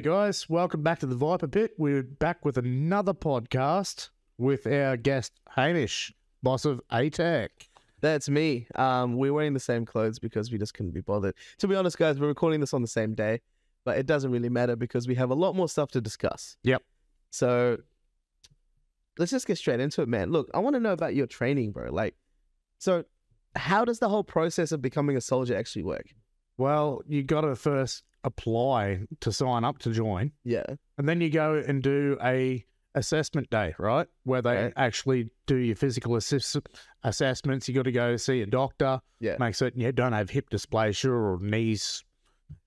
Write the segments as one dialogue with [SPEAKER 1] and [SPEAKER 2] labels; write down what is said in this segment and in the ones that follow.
[SPEAKER 1] G'day, guys. Welcome back to the Viper Pit. We're back with another podcast with our guest, Hamish, boss of ATEC.
[SPEAKER 2] That's me. We're wearing the same clothes because we just couldn't be bothered. To be honest, guys, we're recording this on the same day, but it doesn't really matter because we have a lot more stuff to discuss.
[SPEAKER 1] Yep.
[SPEAKER 2] So let's just get straight into it, man. Look, I want to know about your training, bro. So how does the whole process of becoming a soldier actually work?
[SPEAKER 1] Well, you got to first apply to sign up to join.
[SPEAKER 2] Yeah.
[SPEAKER 1] And then you go and do a assessment day, right? Where they actually do your physical assessments. You got to go see a doctor.
[SPEAKER 2] Yeah.
[SPEAKER 1] Make certain you don't have hip dysplasia or knees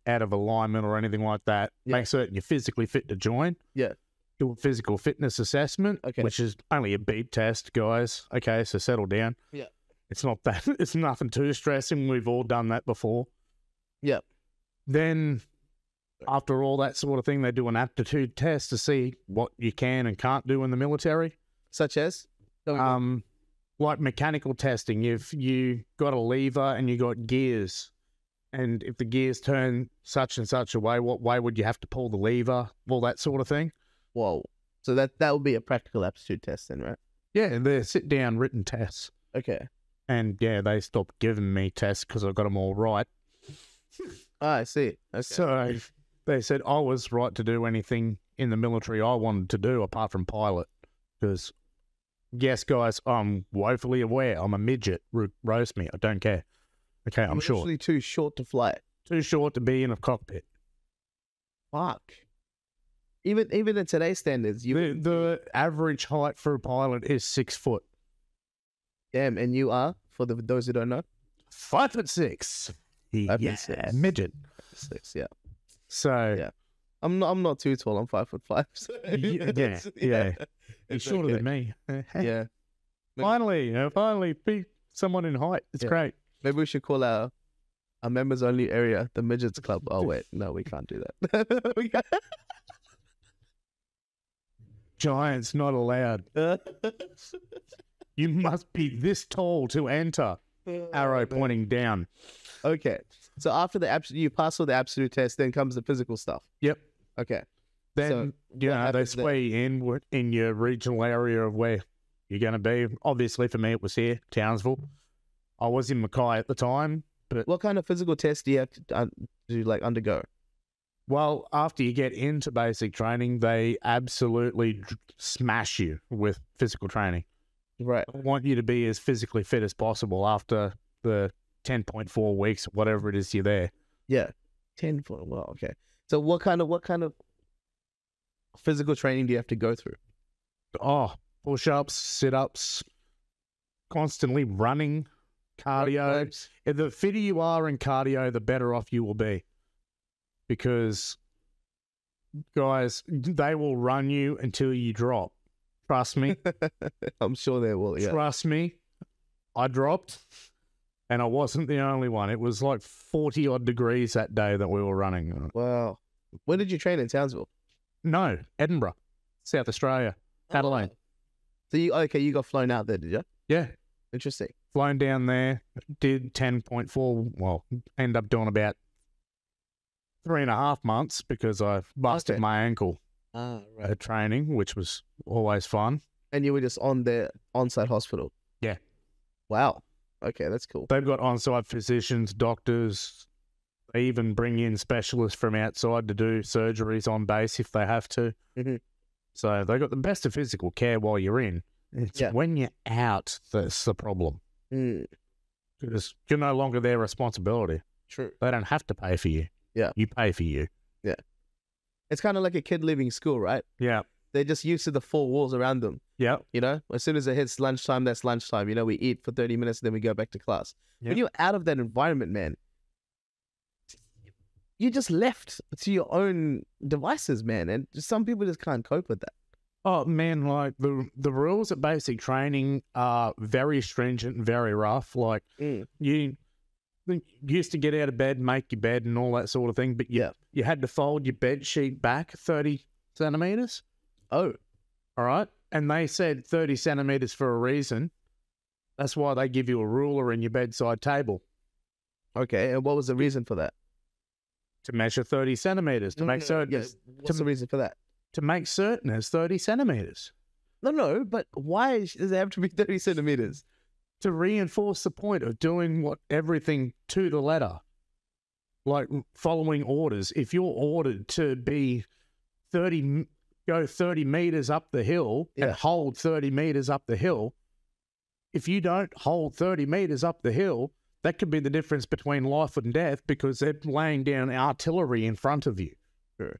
[SPEAKER 1] out of alignment or anything like that.
[SPEAKER 2] Yeah.
[SPEAKER 1] Make certain you're physically fit to join.
[SPEAKER 2] Yeah.
[SPEAKER 1] Do a physical fitness assessment,
[SPEAKER 2] Okay.
[SPEAKER 1] which is only a beep test, guys. Okay, so settle down.
[SPEAKER 2] Yeah.
[SPEAKER 1] It's not that. It's nothing too stressing. We've all done that before.
[SPEAKER 2] Yeah.
[SPEAKER 1] Then, after all that sort of thing, they do an aptitude test to see what you can and can't do in the military.
[SPEAKER 2] Such as?
[SPEAKER 1] Like mechanical testing. If you got a lever and you got gears, and if the gears turn such and such a way, what way would you have to pull the lever? All that sort of thing.
[SPEAKER 2] Whoa. So that would be a practical aptitude test then, right?
[SPEAKER 1] Yeah, they're sit-down written tests.
[SPEAKER 2] Okay.
[SPEAKER 1] And yeah, they stopped giving me tests because I got them all right.
[SPEAKER 2] I see. Okay.
[SPEAKER 1] So they said I was right to do anything in the military I wanted to do apart from pilot. Because, yes, guys, I'm woefully aware. I'm a midget. Roast me. I don't care. Okay, I'm
[SPEAKER 2] You're
[SPEAKER 1] short.
[SPEAKER 2] actually too short to fly.
[SPEAKER 1] Too short to be in a cockpit.
[SPEAKER 2] Fuck. Even in today's standards,
[SPEAKER 1] The average height for a pilot is 6 foot.
[SPEAKER 2] damn, and you are, for those who don't know?
[SPEAKER 1] 5'6".
[SPEAKER 2] 5'6".
[SPEAKER 1] Midget.
[SPEAKER 2] 6, yeah.
[SPEAKER 1] So
[SPEAKER 2] Yeah. I'm not too tall. I'm 5'5". So
[SPEAKER 1] yeah. You're
[SPEAKER 2] it's
[SPEAKER 1] shorter
[SPEAKER 2] okay.
[SPEAKER 1] than me.
[SPEAKER 2] Yeah.
[SPEAKER 1] Finally, beat someone in height. It's
[SPEAKER 2] Yeah.
[SPEAKER 1] great.
[SPEAKER 2] Maybe we should call our members only area the Midgets Club. Oh wait, no, we can't do that. We can't.
[SPEAKER 1] Giants not allowed. You must be this tall to enter. Arrow pointing down.
[SPEAKER 2] Okay. So after you pass all the absolute test, then comes the physical stuff.
[SPEAKER 1] Yep.
[SPEAKER 2] Okay.
[SPEAKER 1] Then,
[SPEAKER 2] So
[SPEAKER 1] they
[SPEAKER 2] happens then?
[SPEAKER 1] sway in your regional area of where you're going to be. Obviously, for me, it was here, Townsville. I was in Mackay at the time, but
[SPEAKER 2] What kind of physical test do you have to undergo?
[SPEAKER 1] well, after you get into basic training, they absolutely smash you with physical training.
[SPEAKER 2] Right.
[SPEAKER 1] I want you to be as physically fit as possible after the 10.4 weeks, whatever it is you're there.
[SPEAKER 2] Yeah. 10 for well, okay. So what kind of physical training do you have to go through?
[SPEAKER 1] Oh, push-ups, sit-ups, constantly running, cardio.
[SPEAKER 2] Ropes?
[SPEAKER 1] If the fitter you are in cardio, the better off you will be. Because, guys, they will run you until you drop. Trust me.
[SPEAKER 2] I'm sure they will, yeah.
[SPEAKER 1] Trust me. I dropped, and I wasn't the only one. It was like 40-odd degrees that day that we were running.
[SPEAKER 2] Wow. When did you train in Townsville?
[SPEAKER 1] No, Edinburgh, South Australia, Adelaide.
[SPEAKER 2] So you got flown out there, did you?
[SPEAKER 1] Yeah,
[SPEAKER 2] Interesting.
[SPEAKER 1] flown down there, did 10.4, well, end up doing about 3.5 months because I busted
[SPEAKER 2] Okay.
[SPEAKER 1] my ankle
[SPEAKER 2] Right.
[SPEAKER 1] at training, which was always fun.
[SPEAKER 2] And you were just on the on-site hospital?
[SPEAKER 1] Yeah.
[SPEAKER 2] Wow. Okay, that's cool.
[SPEAKER 1] They've got on-site physicians, doctors. They even bring in specialists from outside to do surgeries on base if they have to.
[SPEAKER 2] Mhm.
[SPEAKER 1] So they got the best of physical care while you're in. It's
[SPEAKER 2] Yeah.
[SPEAKER 1] when you're out that's the problem.
[SPEAKER 2] Mm,
[SPEAKER 1] Because you're no longer their responsibility.
[SPEAKER 2] true.
[SPEAKER 1] They don't have to pay for you.
[SPEAKER 2] Yeah.
[SPEAKER 1] You pay for you.
[SPEAKER 2] It's kind of like a kid leaving school, right?
[SPEAKER 1] Yeah.
[SPEAKER 2] They're just used to the four walls around them.
[SPEAKER 1] Yeah.
[SPEAKER 2] You know, as soon as it hits lunchtime, that's lunchtime. You know, we eat for 30 minutes, then we go back to class.
[SPEAKER 1] Yeah.
[SPEAKER 2] When you're out of that environment, man, you're just left to your own devices, man. And some people just can't cope with that.
[SPEAKER 1] Oh, man, like the rules at basic training are very stringent and very rough. Like you used to get out of bed, make your bed and all that sort of thing, but you had to fold your bed sheet back 30 centimeters.
[SPEAKER 2] Oh,
[SPEAKER 1] All right. And they said 30 centimeters for a reason. That's why they give you a ruler in your bedside table.
[SPEAKER 2] okay. And what was the reason for that?
[SPEAKER 1] To measure 30 centimeters. To make certain.
[SPEAKER 2] Yeah. What's the reason for that?
[SPEAKER 1] To make certain it's 30 centimeters.
[SPEAKER 2] No, but why does it have to be 30 centimeters?
[SPEAKER 1] To reinforce the point of doing everything to the letter. Like following orders. If you're ordered to be go 30 meters up the hill and hold 30 meters up the hill, if you don't hold 30 meters up the hill, that could be the difference between life and death because they're laying down artillery in front of you.
[SPEAKER 2] Sure.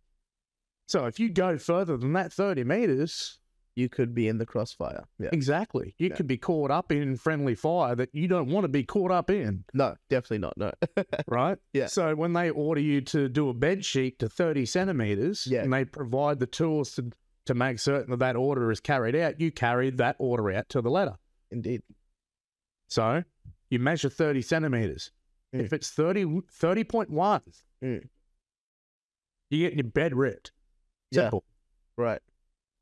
[SPEAKER 1] So if you go further than that 30 meters...
[SPEAKER 2] You could be in the crossfire. Yeah.
[SPEAKER 1] Exactly. You could be caught up in friendly fire that you don't want to be caught up in.
[SPEAKER 2] No, definitely not. No.
[SPEAKER 1] Right?
[SPEAKER 2] Yeah.
[SPEAKER 1] So when they order you to do a bed sheet to 30 centimeters and they provide the tools to make certain that order is carried out, you carry that order out to the letter.
[SPEAKER 2] Indeed.
[SPEAKER 1] So you measure 30 centimeters. If it's 30.1, you're getting your bed ripped. Simple.
[SPEAKER 2] Yeah. Right.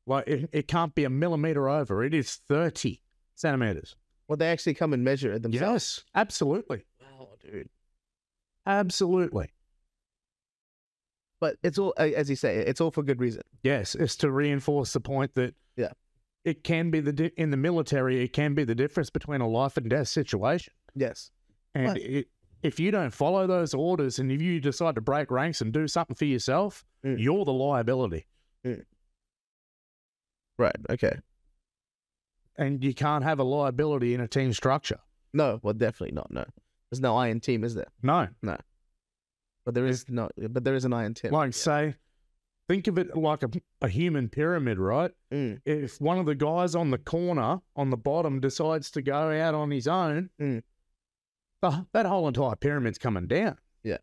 [SPEAKER 1] Like, it can't be a millimeter over. It is 30 centimeters.
[SPEAKER 2] Well, they actually come and measure it themselves.
[SPEAKER 1] Yes, absolutely.
[SPEAKER 2] Wow, dude.
[SPEAKER 1] Absolutely.
[SPEAKER 2] But it's all, as you say, it's all for good reason.
[SPEAKER 1] Yes, it's to reinforce the point that it can be in the military, it can be the difference between a life and death situation.
[SPEAKER 2] Yes.
[SPEAKER 1] And if you don't follow those orders and if you decide to break ranks and do something for yourself, you're the liability.
[SPEAKER 2] Right, okay.
[SPEAKER 1] And you can't have a liability in a team structure.
[SPEAKER 2] No, well, definitely not, no. There's no iron team, is there?
[SPEAKER 1] No.
[SPEAKER 2] No. But there is an iron team.
[SPEAKER 1] Like, say, think of it like a human pyramid, right? If one of the guys on the corner, on the bottom, decides to go out on his own, that whole entire pyramid's coming down.
[SPEAKER 2] Yeah.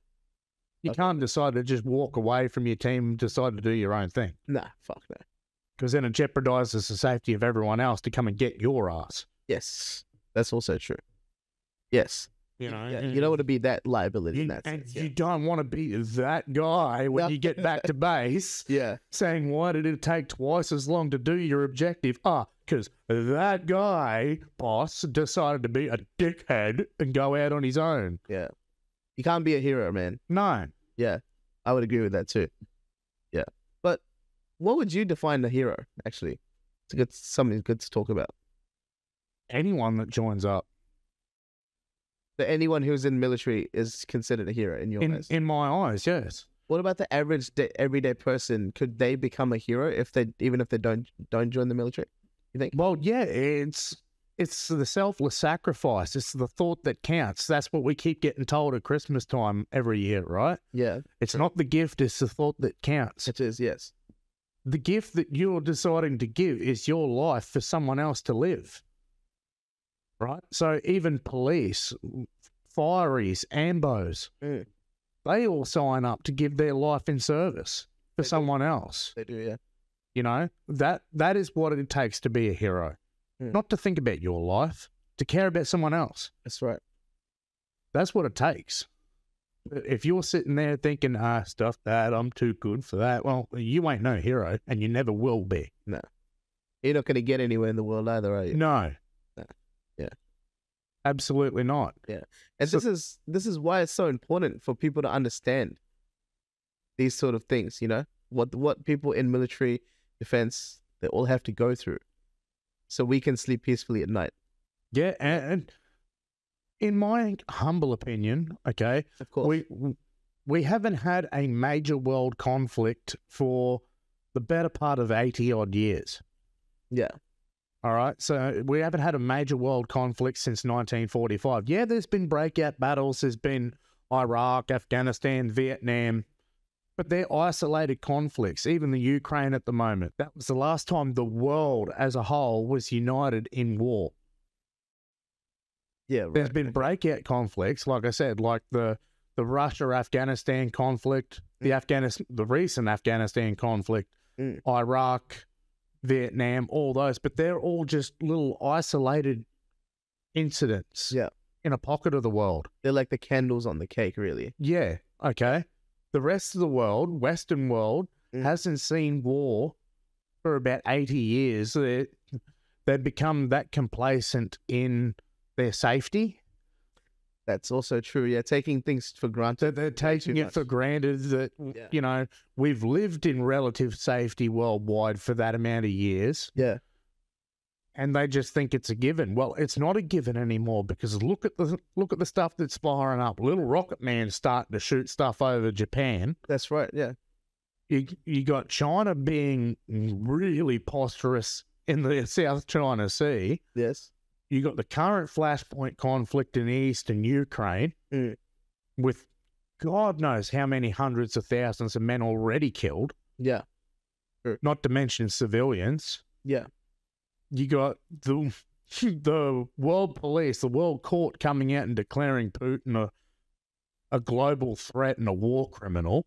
[SPEAKER 1] You can't decide to just walk away from your team and decide to do your own thing.
[SPEAKER 2] Nah, fuck no.
[SPEAKER 1] Because then it jeopardizes the safety of everyone else to come and get your ass.
[SPEAKER 2] Yes, that's also true. Yes.
[SPEAKER 1] You know,
[SPEAKER 2] you don't want to be that liability in that sense.
[SPEAKER 1] You don't want to be that guy when you get back to base saying, why did it take twice as long to do your objective? Because that guy, boss, decided to be a dickhead and go out on his own.
[SPEAKER 2] Yeah. You can't be a hero, man.
[SPEAKER 1] No.
[SPEAKER 2] Yeah, I would agree with that too. Yeah. But what would you define a hero, actually? It's something good to talk about.
[SPEAKER 1] Anyone that joins up.
[SPEAKER 2] So anyone who's in the military is considered a hero in your eyes? In
[SPEAKER 1] my eyes, yes.
[SPEAKER 2] What about the average everyday person? Could they become a hero even if they don't join the military? You think?
[SPEAKER 1] Well, yeah, it's the selfless sacrifice. It's the thought that counts. That's what we keep getting told at Christmas time every year, right?
[SPEAKER 2] Yeah.
[SPEAKER 1] It's not the gift, it's the thought that counts.
[SPEAKER 2] It is, yes.
[SPEAKER 1] The gift that you're deciding to give is your life for someone else to live. Right? So even police, fireys, ambos, they all sign up to give their life in service for someone else.
[SPEAKER 2] They do, yeah.
[SPEAKER 1] You know, that is what it takes to be a hero. Not to think about your life, to care about someone else.
[SPEAKER 2] That's right.
[SPEAKER 1] That's what it takes. If you're sitting there thinking, stuff that, I'm too good for that, well, you ain't no hero, and you never will be.
[SPEAKER 2] No. You're not going to get anywhere in the world either, are you?
[SPEAKER 1] No.
[SPEAKER 2] Yeah.
[SPEAKER 1] Absolutely not.
[SPEAKER 2] Yeah. And this is why it's so important for people to understand these sort of things, you know? What people in military defense, they all have to go through so we can sleep peacefully at night.
[SPEAKER 1] Yeah, and in my humble opinion, okay,
[SPEAKER 2] of course,
[SPEAKER 1] we haven't had a major world conflict for the better part of 80-odd years.
[SPEAKER 2] Yeah.
[SPEAKER 1] All right, so we haven't had a major world conflict since 1945. Yeah, there's been breakout battles. There's been Iraq, Afghanistan, Vietnam, but they're isolated conflicts. Even the Ukraine at the moment. That was the last time the world as a whole was united in war.
[SPEAKER 2] Yeah, right.
[SPEAKER 1] There's been breakout conflicts, like I said, like the Russia-Afghanistan conflict, the recent Afghanistan conflict, Iraq, Vietnam, all those, but they're all just little isolated incidents in a pocket of the world.
[SPEAKER 2] They're like the candles on the cake, really.
[SPEAKER 1] Yeah, okay. The rest of the world, Western world, hasn't seen war for about 80 years. They've become that complacent in their safety
[SPEAKER 2] That's also true. Yeah, taking things for granted.
[SPEAKER 1] They're taking it for granted that, you know, we've lived in relative safety worldwide for that amount of years.
[SPEAKER 2] Yeah.
[SPEAKER 1] And they just think it's a given. Well, it's not a given anymore, because look at the stuff that's firing up. Little Rocket Man's starting to shoot stuff over Japan.
[SPEAKER 2] That's right, yeah.
[SPEAKER 1] You got China being really posterous in the South China Sea.
[SPEAKER 2] Yes.
[SPEAKER 1] You got the current flashpoint conflict in eastern Ukraine with God knows how many hundreds of thousands of men already killed.
[SPEAKER 2] Yeah.
[SPEAKER 1] Sure. Not to mention civilians.
[SPEAKER 2] Yeah.
[SPEAKER 1] You got the world police, the world court coming out and declaring Putin a global threat and a war criminal.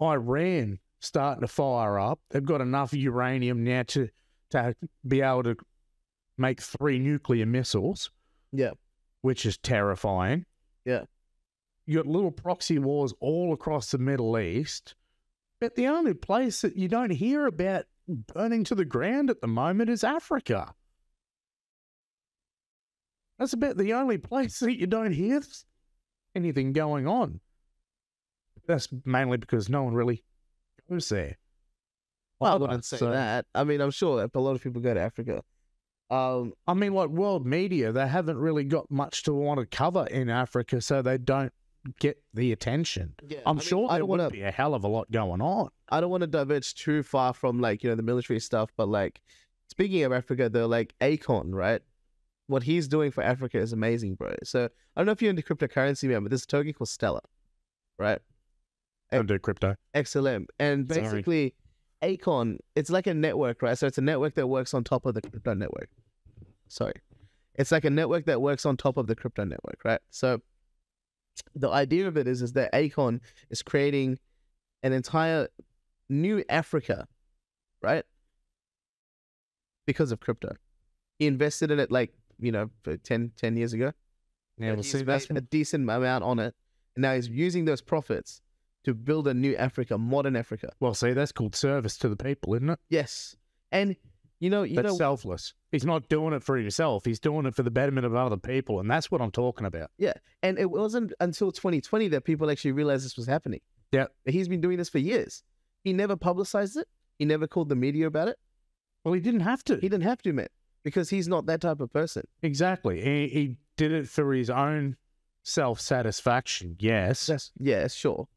[SPEAKER 1] Iran starting to fire up. They've got enough uranium now to be able to make 3 nuclear missiles.
[SPEAKER 2] Yeah.
[SPEAKER 1] Which is terrifying.
[SPEAKER 2] Yeah.
[SPEAKER 1] You got little proxy wars all across the Middle East. But the only place that you don't hear about burning to the ground at the moment is Africa. That's about the only place that you don't hear anything going on. That's mainly because no one really goes there.
[SPEAKER 2] Well, I wouldn't say that. I mean, I'm sure that a lot of people go to Africa.
[SPEAKER 1] I mean, like world media, they haven't really got much to want to cover in Africa, so they don't get the attention. Yeah, I'm sure there would be a hell of a lot going on.
[SPEAKER 2] I don't want to diverge too far from, like, you know, the military stuff, but, like, speaking of Africa, though, like Akon, right? What he's doing for Africa is amazing, bro. So I don't know if you're into cryptocurrency, man, but there's a token called Stellar, right?
[SPEAKER 1] I don't do crypto.
[SPEAKER 2] XLM. And basically, Akon, it's like a network, right? So it's a network that works on top of the crypto network. Sorry. It's like a network that works on top of the crypto network, right? So the idea of it is that Akon is creating an entire new Africa, right? Because of crypto. He invested in it, like, you know, for 10 years ago.
[SPEAKER 1] Yeah,
[SPEAKER 2] we'll see. That's a decent amount on it. And now he's using those profits to build a new Africa, modern Africa.
[SPEAKER 1] Well, see, that's called service to the people, isn't it?
[SPEAKER 2] Yes. And, that's
[SPEAKER 1] selfless. He's not doing it for himself. He's doing it for the betterment of other people. And that's what I'm talking about.
[SPEAKER 2] Yeah. And it wasn't until 2020 that people actually realized this was happening.
[SPEAKER 1] Yeah.
[SPEAKER 2] He's been doing this for years. He never publicized it. He never called the media about it.
[SPEAKER 1] Well, he didn't have to.
[SPEAKER 2] He didn't have to, man, because he's not that type of person.
[SPEAKER 1] Exactly. He did it for his own self-satisfaction, yes.
[SPEAKER 2] Yes, sure.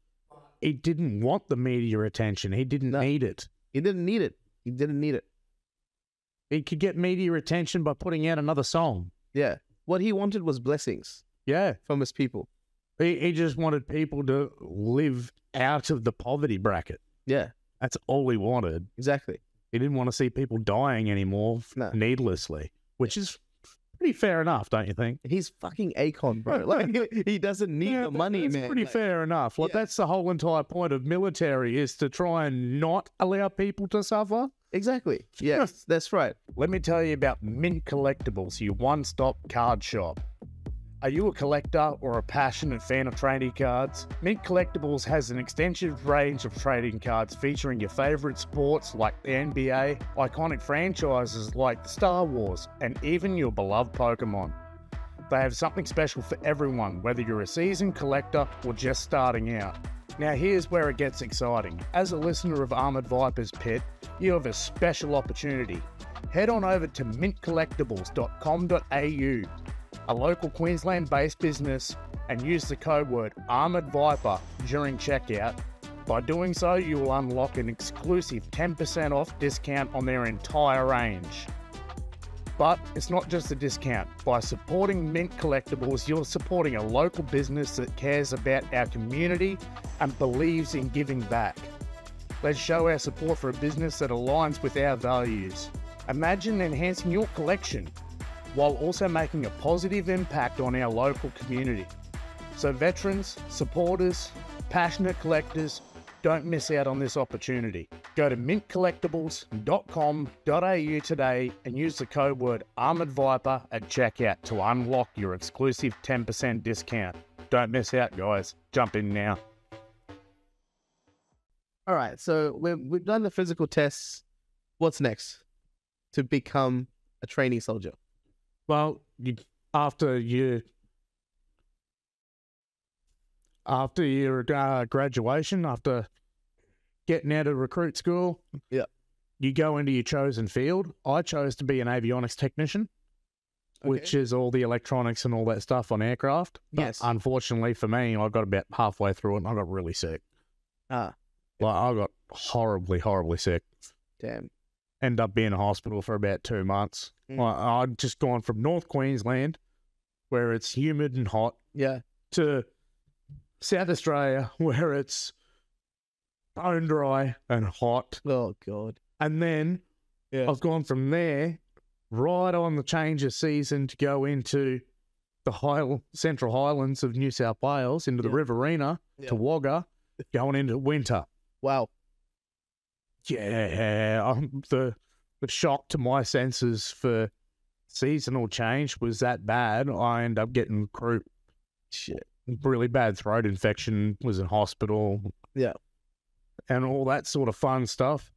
[SPEAKER 1] He didn't want the media attention. He didn't need it.
[SPEAKER 2] He didn't need it. He didn't need it.
[SPEAKER 1] He could get media attention by putting out another song.
[SPEAKER 2] Yeah. What he wanted was blessings.
[SPEAKER 1] Yeah.
[SPEAKER 2] From his people.
[SPEAKER 1] He just wanted people to live out of the poverty bracket.
[SPEAKER 2] Yeah.
[SPEAKER 1] That's all he wanted.
[SPEAKER 2] Exactly.
[SPEAKER 1] He didn't want to see people dying anymore needlessly, which is pretty fair enough, don't you think?
[SPEAKER 2] He's fucking Akon, bro. Like, he doesn't need the money, man.
[SPEAKER 1] Pretty fair enough. Like, that's the whole entire point of military, is to try and not allow people to suffer.
[SPEAKER 2] Exactly. Yes, that's right.
[SPEAKER 1] Let me tell you about Mint Collectibles, your one-stop card shop. Are you a collector or a passionate fan of trading cards? Mint Collectibles has an extensive range of trading cards featuring your favourite sports like the NBA, iconic franchises like Star Wars, and even your beloved Pokemon. They have something special for everyone, whether you're a seasoned collector or just starting out. Now here's where it gets exciting. As a listener of Armoured Viper's Pit, you have a special opportunity. Head on over to mintcollectibles.com.au, a local Queensland-based business, and use the code word Armoured Viper during checkout. By doing so, you will unlock an exclusive 10% off discount on their entire range. But it's not just a discount. By supporting Mint Collectibles, you're supporting a local business that cares about our community and believes in giving back. Let's show our support for a business that aligns with our values. Imagine enhancing your collection while also making a positive impact on our local community. So veterans, supporters, passionate collectors, don't miss out on this opportunity. Go to mintcollectibles.com.au today and use the code word Armoured Viper at checkout to unlock your exclusive 10% discount. Don't miss out, guys. Jump in now.
[SPEAKER 2] All right, so we've done the physical tests. What's next? To become a training soldier.
[SPEAKER 1] Well, after your graduation, after getting out of recruit school,
[SPEAKER 2] Yeah.
[SPEAKER 1] you go into your chosen field. I chose to be an avionics technician, which is all the electronics and all that stuff on aircraft. But
[SPEAKER 2] Yes.
[SPEAKER 1] unfortunately for me, I got about halfway through it and I got really sick.
[SPEAKER 2] Ah,
[SPEAKER 1] Like, I got horribly, horribly sick.
[SPEAKER 2] damn.
[SPEAKER 1] Ended up being in hospital for about 2 months. Like, I'd just gone from North Queensland, where it's humid and hot,
[SPEAKER 2] Yeah.
[SPEAKER 1] to South Australia, where it's bone dry and hot.
[SPEAKER 2] Oh God.
[SPEAKER 1] And then I've gone from there right on the change of season to go into the Central Highlands of New South Wales, into the Riverina, to Wagga, going into winter.
[SPEAKER 2] Wow.
[SPEAKER 1] Yeah, the shock to my senses for seasonal change was that bad. I ended up getting really bad throat infection, was in hospital.
[SPEAKER 2] Yeah.
[SPEAKER 1] And all that sort of fun stuff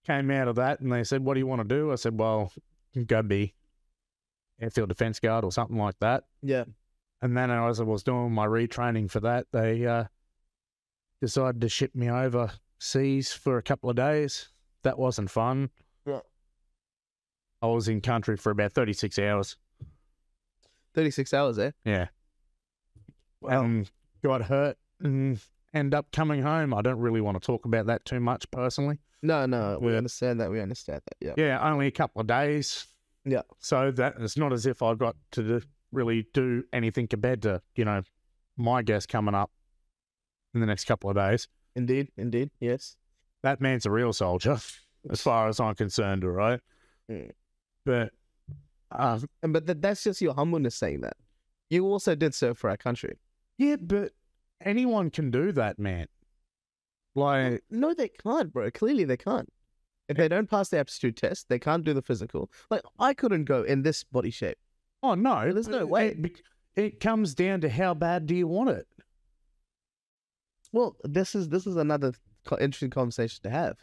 [SPEAKER 1] came out of that. And they said, what do you want to do? I said, well, go be airfield defence guard or something like that.
[SPEAKER 2] Yeah.
[SPEAKER 1] And then as I was doing my retraining for that, they decided to ship me overseas for a couple of days. That wasn't fun.
[SPEAKER 2] Yeah.
[SPEAKER 1] I was in country for about 36 hours.
[SPEAKER 2] 36 hours, eh?
[SPEAKER 1] Yeah. Got hurt and end up coming home. I don't really want to talk about that too much personally.
[SPEAKER 2] No, we understand that. We understand that. Yeah.
[SPEAKER 1] Yeah, only a couple of days.
[SPEAKER 2] Yeah.
[SPEAKER 1] So that it's not as if I got to really do anything compared to, my guest coming up in the next couple of days.
[SPEAKER 2] Indeed, yes.
[SPEAKER 1] That man's a real soldier, as far as I'm concerned, all right? But
[SPEAKER 2] that's just your humbleness saying that. You also did serve for our country.
[SPEAKER 1] Yeah, but anyone can do that, man. Like,
[SPEAKER 2] no, they can't, bro. Clearly they can't. If they don't pass the aptitude test, they can't do the physical. Like, I couldn't go in this body shape.
[SPEAKER 1] Oh, no.
[SPEAKER 2] There's no way.
[SPEAKER 1] It comes down to how bad do you want it?
[SPEAKER 2] Well, this is another interesting conversation to have.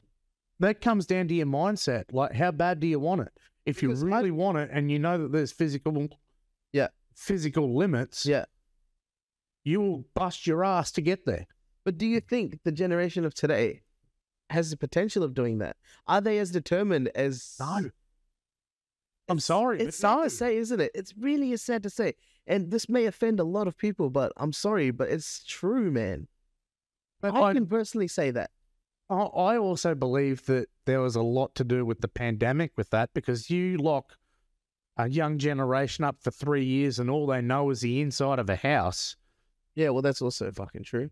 [SPEAKER 1] That comes down to your mindset. Like, how bad do you want it? If you really want it and you know that there's physical limits, you will bust your ass to get there.
[SPEAKER 2] But do you think the generation of today has the potential of doing that? Are they as determined as...
[SPEAKER 1] No. I'm sorry.
[SPEAKER 2] It's sad to say, isn't it? It's really sad to say. And this may offend a lot of people, but I'm sorry, but it's true, man. But I can personally say that.
[SPEAKER 1] I also believe that there was a lot to do with the pandemic with that, because you lock a young generation up for 3 years and all they know is the inside of a house.
[SPEAKER 2] Yeah, well, that's also fucking true.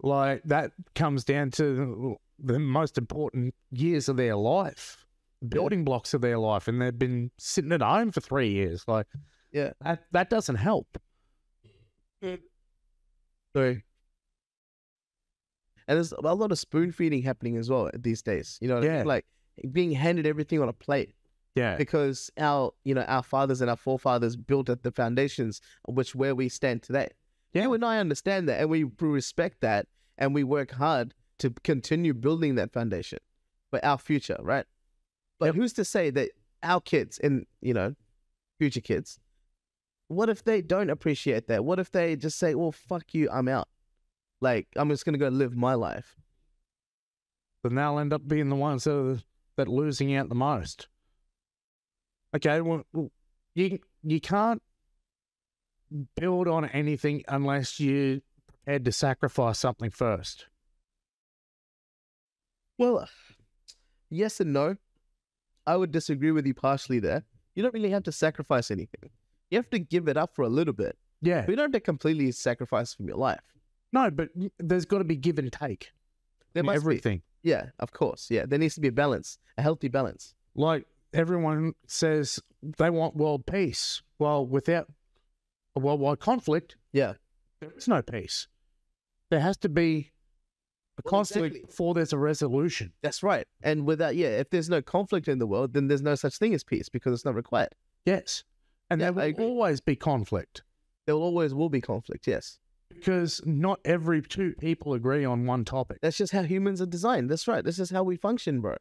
[SPEAKER 1] Like, that comes down to the most important years of their life, building blocks of their life, and they've been sitting at home for 3 years. Like,
[SPEAKER 2] yeah,
[SPEAKER 1] that doesn't help.
[SPEAKER 2] Sorry. And there's a lot of spoon feeding happening as well these days. You know what I mean? Like, being handed everything on a plate.
[SPEAKER 1] Yeah.
[SPEAKER 2] Because our fathers and our forefathers built at the foundations where we stand today. Yeah. You and I understand that, and we respect that, and we work hard to continue building that foundation for our future, right? But who's to say that our kids and, future kids, what if they don't appreciate that? What if they just say, well, fuck you, I'm out. Like, I'm just going to go live my life.
[SPEAKER 1] Then they'll end up being the ones that are losing out the most. Okay, well, you can't build on anything unless you're prepared to sacrifice something first.
[SPEAKER 2] Well, yes and no. I would disagree with you partially there. You don't really have to sacrifice anything. You have to give it up for a little bit.
[SPEAKER 1] Yeah.
[SPEAKER 2] But you don't have to completely sacrifice from your life.
[SPEAKER 1] No, but there's got to be give and take.
[SPEAKER 2] There must
[SPEAKER 1] everything.
[SPEAKER 2] Be. Yeah, of course. Yeah, there needs to be a balance, a healthy balance.
[SPEAKER 1] Like, everyone says they want world peace. Well, without a worldwide conflict, there is no peace. There has to be a conflict before there's a resolution.
[SPEAKER 2] That's right. And without, if there's no conflict in the world, then there's no such thing as peace because it's not required.
[SPEAKER 1] Yes. And there will always be conflict.
[SPEAKER 2] There will be conflict, yes.
[SPEAKER 1] Because not every two people agree on one topic.
[SPEAKER 2] That's just how humans are designed. That's right. This is how we function, bro.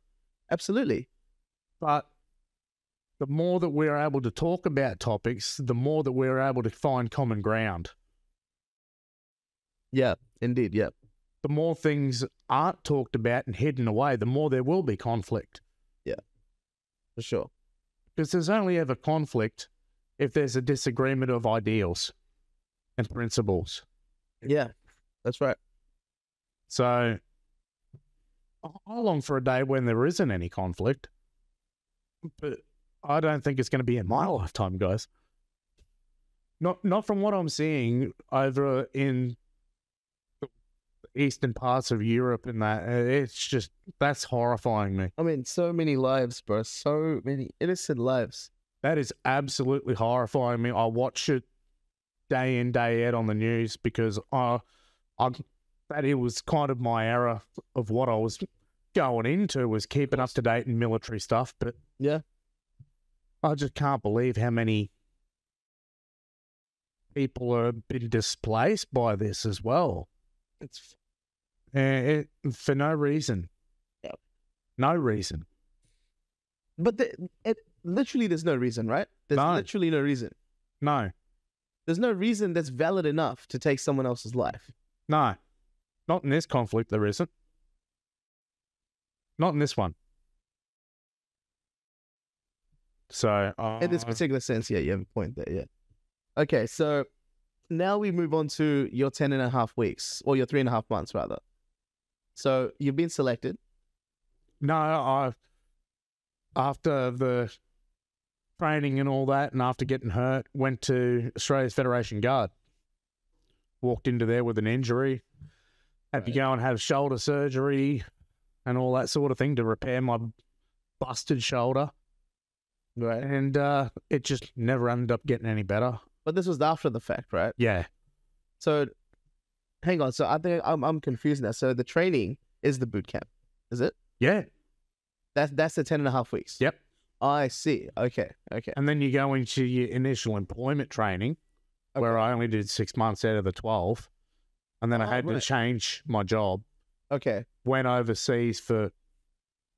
[SPEAKER 2] Absolutely.
[SPEAKER 1] But the more that we're able to talk about topics, the more that we're able to find common ground.
[SPEAKER 2] Yeah, indeed. Yeah.
[SPEAKER 1] The more things aren't talked about and hidden away, the more there will be conflict.
[SPEAKER 2] Yeah, for sure.
[SPEAKER 1] Because there's only ever conflict if there's a disagreement of ideals and principles.
[SPEAKER 2] Yeah, that's right.
[SPEAKER 1] So I long for a day when there isn't any conflict, but I don't think it's going to be in my lifetime, guys. Not from what I'm seeing over in the eastern parts of Europe and that. It's just, that's horrifying me.
[SPEAKER 2] I mean, so many lives, bro. So many innocent lives.
[SPEAKER 1] That is absolutely horrifying me. I watch it day in, day out on the news because that it was kind of my era of what I was going into, was keeping up to date in military stuff. But
[SPEAKER 2] yeah,
[SPEAKER 1] I just can't believe how many people have been displaced by this as well.
[SPEAKER 2] It's
[SPEAKER 1] for no reason.
[SPEAKER 2] Yeah.
[SPEAKER 1] No reason.
[SPEAKER 2] But literally, there's no reason, right? There's literally no reason.
[SPEAKER 1] No.
[SPEAKER 2] There's no reason that's valid enough to take someone else's life.
[SPEAKER 1] No. Not in this conflict, there isn't. Not in this one. So,
[SPEAKER 2] in this particular sense, yeah, you have a point there, yeah. Okay, so now we move on to your 10.5 weeks, or your 3.5 months, rather. So you've been selected.
[SPEAKER 1] No, after the training and all that, and after getting hurt, went to Australia's Federation Guard. Walked into there with an injury. Had to go and have shoulder surgery and all that sort of thing to repair my busted shoulder.
[SPEAKER 2] Right.
[SPEAKER 1] And it just never ended up getting any better.
[SPEAKER 2] But this was after the fact, right?
[SPEAKER 1] Yeah.
[SPEAKER 2] So, hang on. So I think I'm confused now. So the training is the boot camp, is it?
[SPEAKER 1] Yeah.
[SPEAKER 2] That's the 10.5 weeks.
[SPEAKER 1] Yep.
[SPEAKER 2] I see. Okay.
[SPEAKER 1] And then you go into your initial employment training, where I only did 6 months out of the 12. And then I had to change my job.
[SPEAKER 2] Okay.
[SPEAKER 1] Went overseas for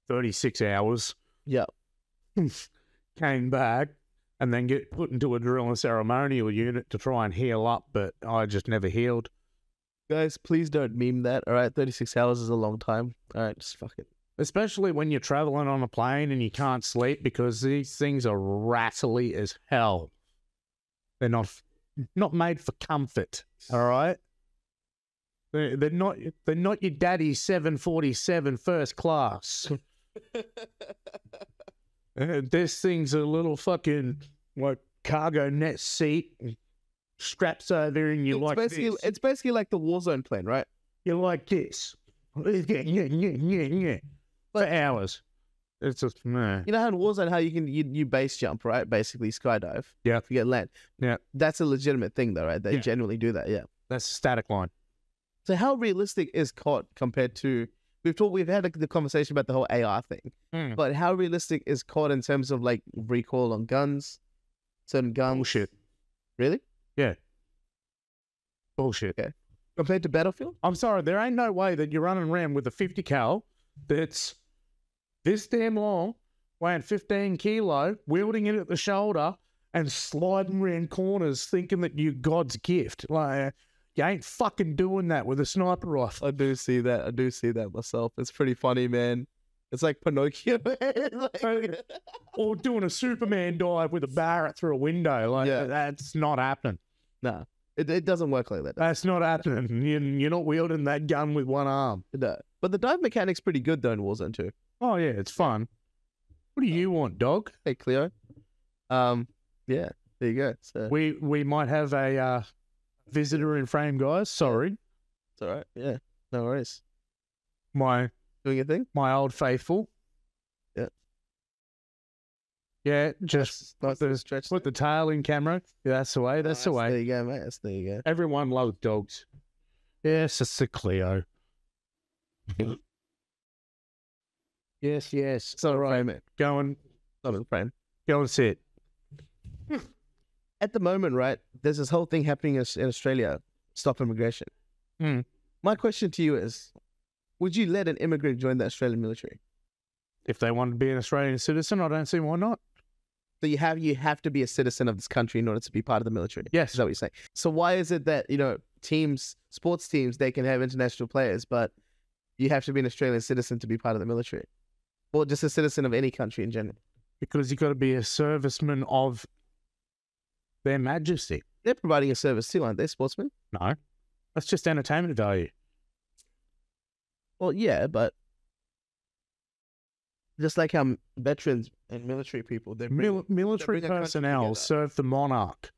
[SPEAKER 1] 36 hours.
[SPEAKER 2] Yeah.
[SPEAKER 1] Came back and then get put into a drill and ceremonial unit to try and heal up, but I just never healed.
[SPEAKER 2] Guys, please don't meme that, all right? 36 hours is a long time. All right, just fuck it.
[SPEAKER 1] Especially when you're traveling on a plane and you can't sleep, because these things are rattly as hell. They're not made for comfort, all right? They're not your daddy's 747 first class. This thing's a little fucking like cargo net seat, straps over, and you like this.
[SPEAKER 2] It's basically like the Warzone plane, right?
[SPEAKER 1] You're like this. Yeah. For hours. It's just, nah.
[SPEAKER 2] You know how in Warzone, how you base jump, right? Basically skydive.
[SPEAKER 1] Yeah.
[SPEAKER 2] If you get land.
[SPEAKER 1] Yeah.
[SPEAKER 2] That's a legitimate thing though, right? They genuinely do that, yeah.
[SPEAKER 1] That's a static line.
[SPEAKER 2] So how realistic is COD compared to... We've had the conversation about the whole AR thing, but how realistic is COD in terms of like recoil on guns, certain guns?
[SPEAKER 1] Bullshit.
[SPEAKER 2] Really?
[SPEAKER 1] Yeah. Bullshit.
[SPEAKER 2] Okay. Compared to Battlefield?
[SPEAKER 1] I'm sorry, there ain't no way that you're running around with a 50 cal that's this damn long, weighing 15 kilo, wielding it at the shoulder, and sliding around corners thinking that you're God's gift. Like, you ain't fucking doing that with a sniper rifle.
[SPEAKER 2] I do see that myself. It's pretty funny, man. It's like Pinocchio.
[SPEAKER 1] Or doing a Superman dive with a Barrett through a window. Like, that's not happening.
[SPEAKER 2] Nah, it doesn't work like that.
[SPEAKER 1] That's not happening. You're not wielding that gun with one arm.
[SPEAKER 2] No. But the dive mechanic's pretty good, though, in Warzone 2.
[SPEAKER 1] Oh, yeah, it's fun. What do you want, dog?
[SPEAKER 2] Hey, Cleo. Yeah, there you go. So
[SPEAKER 1] we might have a visitor in frame, guys. Sorry.
[SPEAKER 2] It's all right. Yeah, no worries.
[SPEAKER 1] Doing
[SPEAKER 2] a thing?
[SPEAKER 1] My old faithful.
[SPEAKER 2] Yeah.
[SPEAKER 1] Yeah, just
[SPEAKER 2] put
[SPEAKER 1] the tail in camera. Yeah, that's the way. That's the way.
[SPEAKER 2] There you go, mate. There you go.
[SPEAKER 1] Everyone loves dogs. Yes, it's a Cleo. Yes.
[SPEAKER 2] It's not a frame, mate.
[SPEAKER 1] Go and sit.
[SPEAKER 2] At the moment, right, there's this whole thing happening in Australia, stop immigration. My question to you is, would you let an immigrant join the Australian military?
[SPEAKER 1] If they want to be an Australian citizen, I don't see why not.
[SPEAKER 2] So you have to be a citizen of this country in order to be part of the military.
[SPEAKER 1] Yes.
[SPEAKER 2] Is that what you're saying? So why is it that, sports teams, they can have international players, but you have to be an Australian citizen to be part of the military? Or just a citizen of any country in general?
[SPEAKER 1] Because you've got to be a serviceman of Their Majesty.
[SPEAKER 2] They're providing a service too, aren't they, sportsmen?
[SPEAKER 1] No. That's just entertainment value.
[SPEAKER 2] Well, yeah, but just like how veterans and military people,
[SPEAKER 1] Military personnel serve the monarch,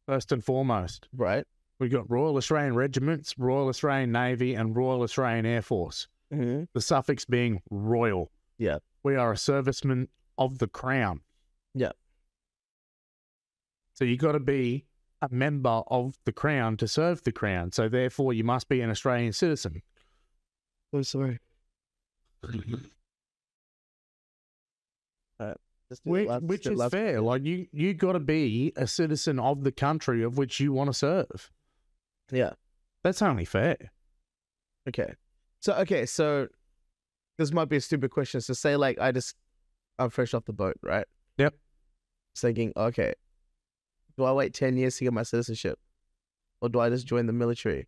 [SPEAKER 1] first and foremost.
[SPEAKER 2] Right.
[SPEAKER 1] We've got Royal Australian Regiments, Royal Australian Navy, and Royal Australian Air Force.
[SPEAKER 2] Mm-hmm.
[SPEAKER 1] The suffix being royal.
[SPEAKER 2] Yeah.
[SPEAKER 1] We are a serviceman of the Crown.
[SPEAKER 2] Yeah.
[SPEAKER 1] So you got to be a member of the Crown to serve the Crown. So therefore, you must be an Australian citizen.
[SPEAKER 2] I'm sorry.
[SPEAKER 1] Which is fair. Like you got to be a citizen of the country of which you want to serve.
[SPEAKER 2] Yeah,
[SPEAKER 1] that's only fair.
[SPEAKER 2] Okay, so this might be a stupid question. So say like I'm fresh off the boat, right?
[SPEAKER 1] Yep.
[SPEAKER 2] Thinking, okay, do I wait 10 years to get my citizenship, or do I just join the military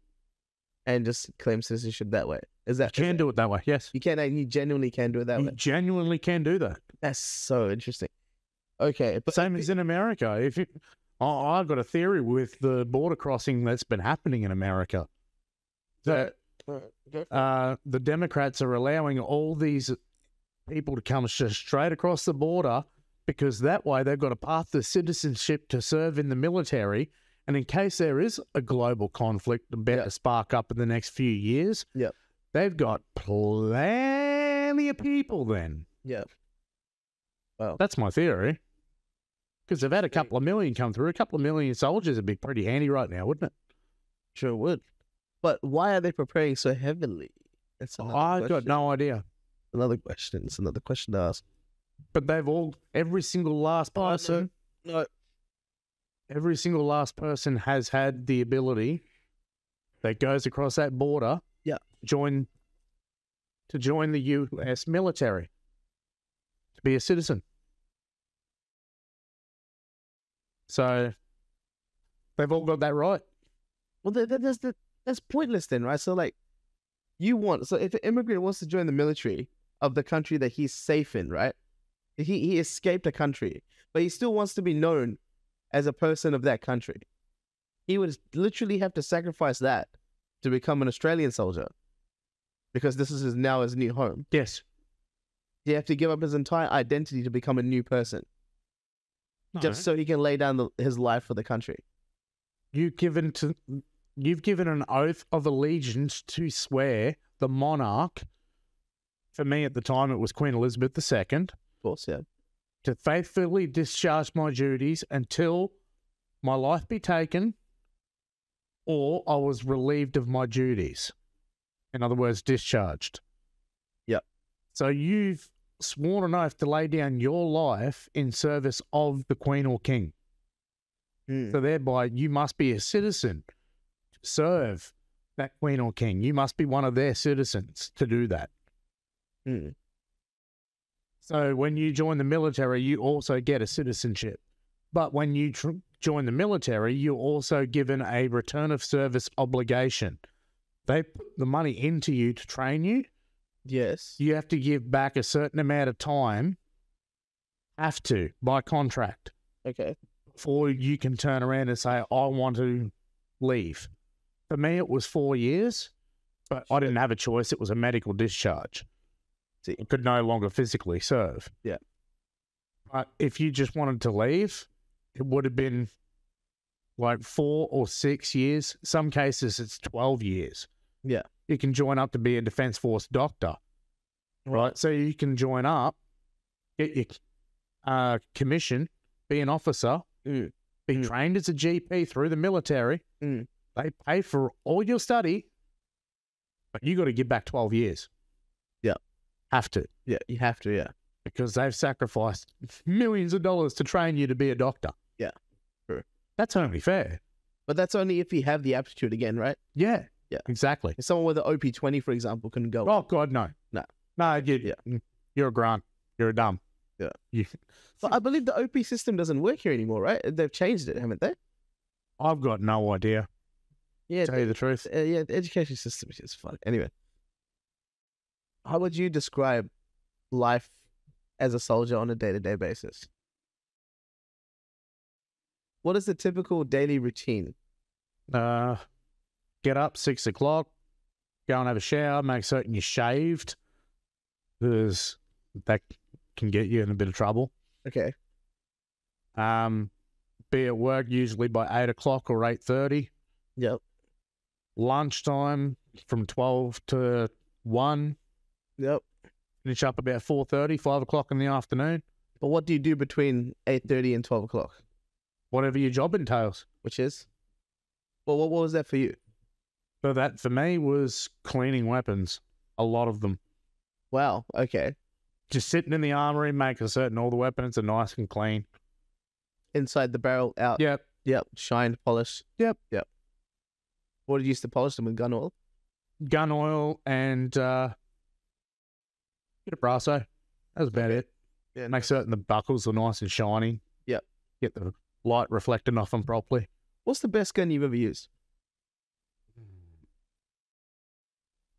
[SPEAKER 2] and just claim citizenship that way? You
[SPEAKER 1] can do it that way. Yes,
[SPEAKER 2] you can. You genuinely can do it that way.
[SPEAKER 1] You genuinely can do that.
[SPEAKER 2] That's so interesting. Okay, but
[SPEAKER 1] same as in America. I've got a theory with the border crossing that's been happening in America. That the Democrats are allowing all these people to come straight across the border because that way they've got a path to citizenship to serve in the military. And in case there is a global conflict about to spark up in the next few years, they've got plenty of people then.
[SPEAKER 2] Yeah. Well,
[SPEAKER 1] that's my theory. Because they've had a couple of million come through. A couple of million soldiers would be pretty handy right now, wouldn't it?
[SPEAKER 2] Sure would. But why are they preparing so heavily?
[SPEAKER 1] I've got no idea.
[SPEAKER 2] Another question. It's another question to ask.
[SPEAKER 1] But every single last person, every single last person has had the ability that goes across that border, to join the U.S. military, to be a citizen. So they've all got that right.
[SPEAKER 2] Well, that's pointless then, right? So like, if an immigrant wants to join the military of the country that he's safe in, right? He escaped a country, but he still wants to be known as a person of that country. He would literally have to sacrifice that to become an Australian soldier, because this is now his new home.
[SPEAKER 1] Yes.
[SPEAKER 2] You have to give up his entire identity to become a new person, just so he can lay down his life for the country.
[SPEAKER 1] You've given an oath of allegiance to swear the monarch. For me at the time, it was Queen Elizabeth II.
[SPEAKER 2] Of course, yeah.
[SPEAKER 1] To faithfully discharge my duties until my life be taken or I was relieved of my duties. In other words, discharged.
[SPEAKER 2] Yep. So
[SPEAKER 1] you've sworn an oath to lay down your life in service of the Queen or King. So thereby, you must be a citizen to serve that Queen or King. You must be one of their citizens to do that. So when you join the military, you also get a citizenship. But when you join the military, you're also given a return of service obligation. They put the money into you to train you.
[SPEAKER 2] Yes.
[SPEAKER 1] You have to give back a certain amount of time. Have to, by contract.
[SPEAKER 2] Okay.
[SPEAKER 1] Before you can turn around and say, I want to leave. For me, it was 4 years, but I didn't have a choice. It was a medical discharge. I could no longer physically serve.
[SPEAKER 2] Yeah.
[SPEAKER 1] But if you just wanted to leave, it would have been like 4 or 6 years. Some cases, it's 12 years.
[SPEAKER 2] Yeah.
[SPEAKER 1] You can join up to be a Defence Force doctor, right? So you can join up, get your commission, be an officer, be trained as a GP through the military. They pay for all your study, but you got to give back 12 years.
[SPEAKER 2] Yeah.
[SPEAKER 1] Have to.
[SPEAKER 2] Yeah, you have to, yeah.
[SPEAKER 1] Because they've sacrificed millions of dollars to train you to be a doctor.
[SPEAKER 2] Yeah, true.
[SPEAKER 1] That's only fair.
[SPEAKER 2] But that's only if you have the aptitude again, right?
[SPEAKER 1] Yeah.
[SPEAKER 2] Yeah.
[SPEAKER 1] Exactly.
[SPEAKER 2] If someone with an OP20, for example, couldn't go.
[SPEAKER 1] Oh, God, no.
[SPEAKER 2] No.
[SPEAKER 1] No, you're a grunt. You're a dumb.
[SPEAKER 2] Yeah.
[SPEAKER 1] You,
[SPEAKER 2] But I believe the OP system doesn't work here anymore, right? They've changed it, haven't they?
[SPEAKER 1] I've got no idea.
[SPEAKER 2] Yeah.
[SPEAKER 1] To tell you the truth.
[SPEAKER 2] Yeah, the education system is just fun. Anyway, how would you describe life as a soldier on a day-to-day basis? What is the typical daily routine?
[SPEAKER 1] Get up 6 o'clock, go and have a shower, make certain you're shaved, because that can get you in a bit of trouble.
[SPEAKER 2] Okay.
[SPEAKER 1] Be at work usually by 8 o'clock or 8:30.
[SPEAKER 2] Yep.
[SPEAKER 1] Lunchtime from 12 to 1.
[SPEAKER 2] Yep.
[SPEAKER 1] Finish up about 4:30, 5 o'clock in the afternoon.
[SPEAKER 2] But what do you do between 8:30 and 12 o'clock?
[SPEAKER 1] Whatever your job entails.
[SPEAKER 2] Which is? Well, what was that for you?
[SPEAKER 1] So that for me was cleaning weapons. A lot of them.
[SPEAKER 2] Wow. Okay.
[SPEAKER 1] Just sitting in the armory, making certain all the weapons are nice and clean.
[SPEAKER 2] Inside the barrel, out.
[SPEAKER 1] Yep.
[SPEAKER 2] Yep. Shined, polished.
[SPEAKER 1] Yep.
[SPEAKER 2] Yep. What did you used to polish them with? Gun oil?
[SPEAKER 1] Gun oil and bit of brasso. That was about it.
[SPEAKER 2] Yeah.
[SPEAKER 1] Make certain the buckles are nice and shiny.
[SPEAKER 2] Yep.
[SPEAKER 1] Get the light reflecting off them properly.
[SPEAKER 2] What's the best gun you've ever used?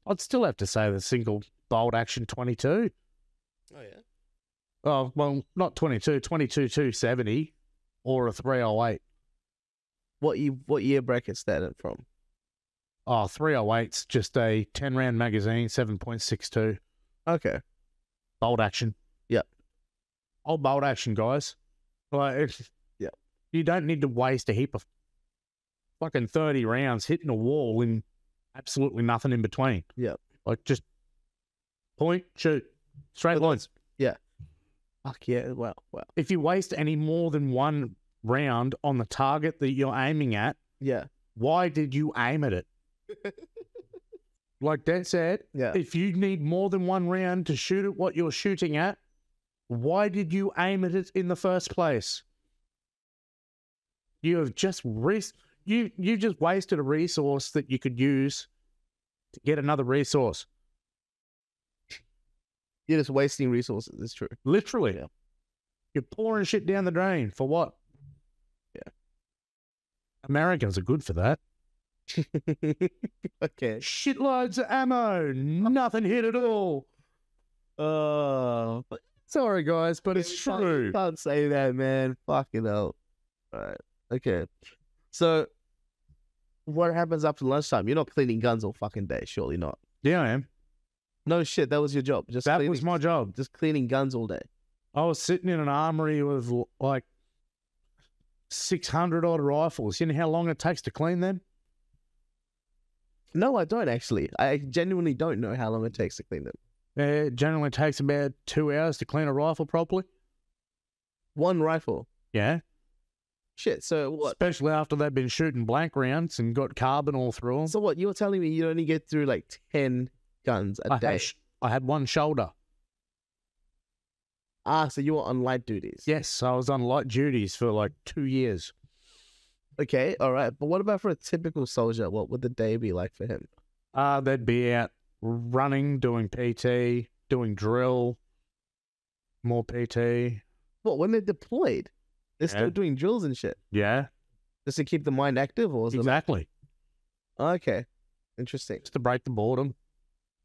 [SPEAKER 1] I'd still have to say the single bolt action 22.
[SPEAKER 2] Oh, yeah.
[SPEAKER 1] Oh, well, not 22, 270 or a 308.
[SPEAKER 2] What year bracket's that in from?
[SPEAKER 1] Oh, 308's just a 10-round magazine, 7.62.
[SPEAKER 2] Okay.
[SPEAKER 1] Bolt action.
[SPEAKER 2] Yep.
[SPEAKER 1] Old bolt action, guys. Like,
[SPEAKER 2] yep.
[SPEAKER 1] You don't need to waste a heap of fucking 30 rounds hitting a wall in absolutely nothing in between.
[SPEAKER 2] Yep.
[SPEAKER 1] Like, just point, shoot, straight lines.
[SPEAKER 2] Yeah. Fuck yeah. Wow.
[SPEAKER 1] If you waste any more than one round on the target that you're aiming at,
[SPEAKER 2] yeah,
[SPEAKER 1] why did you aim at it? Like Dad said,
[SPEAKER 2] yeah.
[SPEAKER 1] If you need more than one round to shoot at what you're shooting at, why did you aim at it in the first place? You have just you just wasted a resource that you could use to get another resource.
[SPEAKER 2] You're just wasting resources. It's true.
[SPEAKER 1] Literally. Yeah. You're pouring shit down the drain for what?
[SPEAKER 2] Yeah.
[SPEAKER 1] Americans are good for that.
[SPEAKER 2] Okay.
[SPEAKER 1] Shitloads of ammo. Nothing hit at all. Sorry, guys, but it's true.
[SPEAKER 2] Can't say that, man. Fucking hell. All right. Okay. So, what happens after lunchtime? You're not cleaning guns all fucking day, surely not.
[SPEAKER 1] Yeah, I am.
[SPEAKER 2] No shit, that was your job.
[SPEAKER 1] That was my job.
[SPEAKER 2] Just cleaning guns all day.
[SPEAKER 1] I was sitting in an armory with like 600 odd rifles. You know how long it takes to clean them?
[SPEAKER 2] No, I don't actually. I genuinely don't know how long it takes to clean them.
[SPEAKER 1] It generally takes about 2 hours to clean a rifle properly.
[SPEAKER 2] One rifle?
[SPEAKER 1] Yeah.
[SPEAKER 2] Shit, so what?
[SPEAKER 1] Especially after they've been shooting blank rounds and got carbon all through them.
[SPEAKER 2] So what, you're telling me you only get through like 10 guns a day?
[SPEAKER 1] I had one shoulder.
[SPEAKER 2] So you were on light duties?
[SPEAKER 1] Yes, I was on light duties for like 2 years.
[SPEAKER 2] Okay, all right. But what about for a typical soldier? What would the day be like for him?
[SPEAKER 1] They'd be out running, doing PT, doing drill, more PT.
[SPEAKER 2] What, when they're deployed? They're still doing drills and shit?
[SPEAKER 1] Yeah.
[SPEAKER 2] Just to keep the mind active? Or
[SPEAKER 1] Exactly.
[SPEAKER 2] Okay, interesting.
[SPEAKER 1] Just to break the boredom.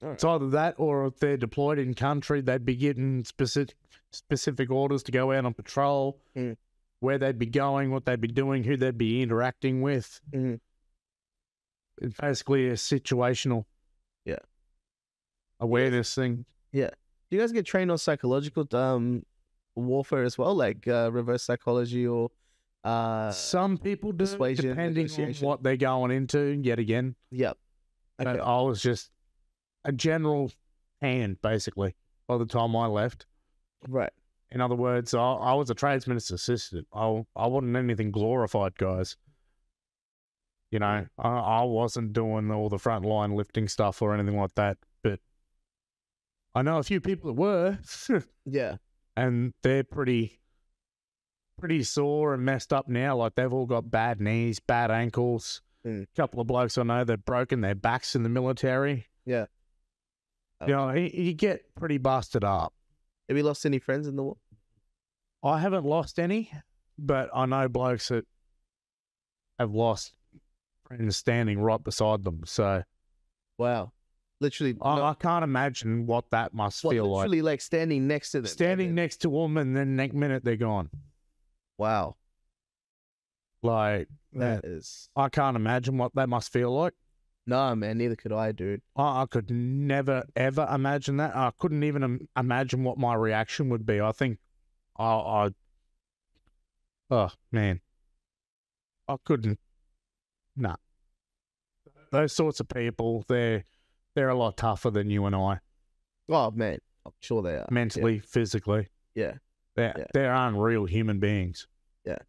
[SPEAKER 2] Right.
[SPEAKER 1] It's either that or if they're deployed in country, they'd be getting specific orders to go out on patrol, where they'd be going, what they'd be doing, who they'd be interacting with. It's basically a situational awareness thing.
[SPEAKER 2] Yeah. Do you guys get trained on psychological warfare as well, like reverse psychology or
[SPEAKER 1] some people do, depending on what they're going into, yet again.
[SPEAKER 2] Yep. Okay.
[SPEAKER 1] But I was just a general hand, basically, by the time I left.
[SPEAKER 2] Right.
[SPEAKER 1] In other words, I was a tradesman's assistant. I wasn't anything glorified, guys. You know, I wasn't doing all the frontline lifting stuff or anything like that. But I know a few people that were.
[SPEAKER 2] Yeah.
[SPEAKER 1] And they're pretty sore and messed up now. Like, they've all got bad knees, bad ankles. A couple of blokes I know, they've broken their backs in the military.
[SPEAKER 2] Yeah.
[SPEAKER 1] You know, you get pretty busted up.
[SPEAKER 2] Have you lost any friends in the war?
[SPEAKER 1] I haven't lost any, but I know blokes that have lost friends standing right beside them. So,
[SPEAKER 2] Wow. Literally.
[SPEAKER 1] I can't imagine what that must feel like.
[SPEAKER 2] Literally like standing next to them.
[SPEAKER 1] Standing next to them, and then next minute they're gone.
[SPEAKER 2] Wow.
[SPEAKER 1] Like,
[SPEAKER 2] That is.
[SPEAKER 1] I can't imagine what that must feel like.
[SPEAKER 2] Nah, man, neither could I, dude.
[SPEAKER 1] I could never, ever imagine that. I couldn't even imagine what my reaction would be. I think oh, man. I couldn't. Nah. Those sorts of people, they're a lot tougher than you and I.
[SPEAKER 2] Oh, man. I'm sure they are.
[SPEAKER 1] Mentally, physically.
[SPEAKER 2] Yeah.
[SPEAKER 1] They're unreal human beings.
[SPEAKER 2] Yeah.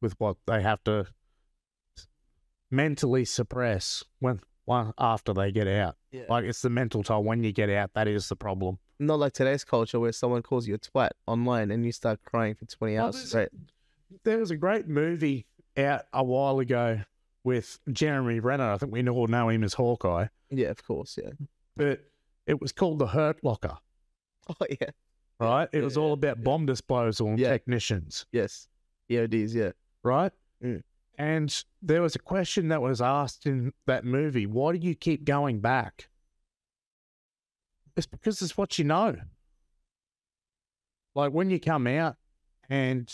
[SPEAKER 1] With what they have to mentally suppress after they get out.
[SPEAKER 2] Yeah.
[SPEAKER 1] Like, it's the mental toll when you get out, that is the problem.
[SPEAKER 2] Not like today's culture where someone calls you a twat online and you start crying for 20 hours straight.
[SPEAKER 1] There was a great movie out a while ago with Jeremy Renner. I think we all know him as Hawkeye.
[SPEAKER 2] Yeah, of course, yeah.
[SPEAKER 1] But it was called The Hurt Locker.
[SPEAKER 2] Oh, yeah.
[SPEAKER 1] Right? It was all about bomb disposal and technicians.
[SPEAKER 2] Yes. EODs, yeah.
[SPEAKER 1] Right?
[SPEAKER 2] Mm.
[SPEAKER 1] And there was a question that was asked in that movie. Why do you keep going back? It's because it's what you know. Like, when you come out and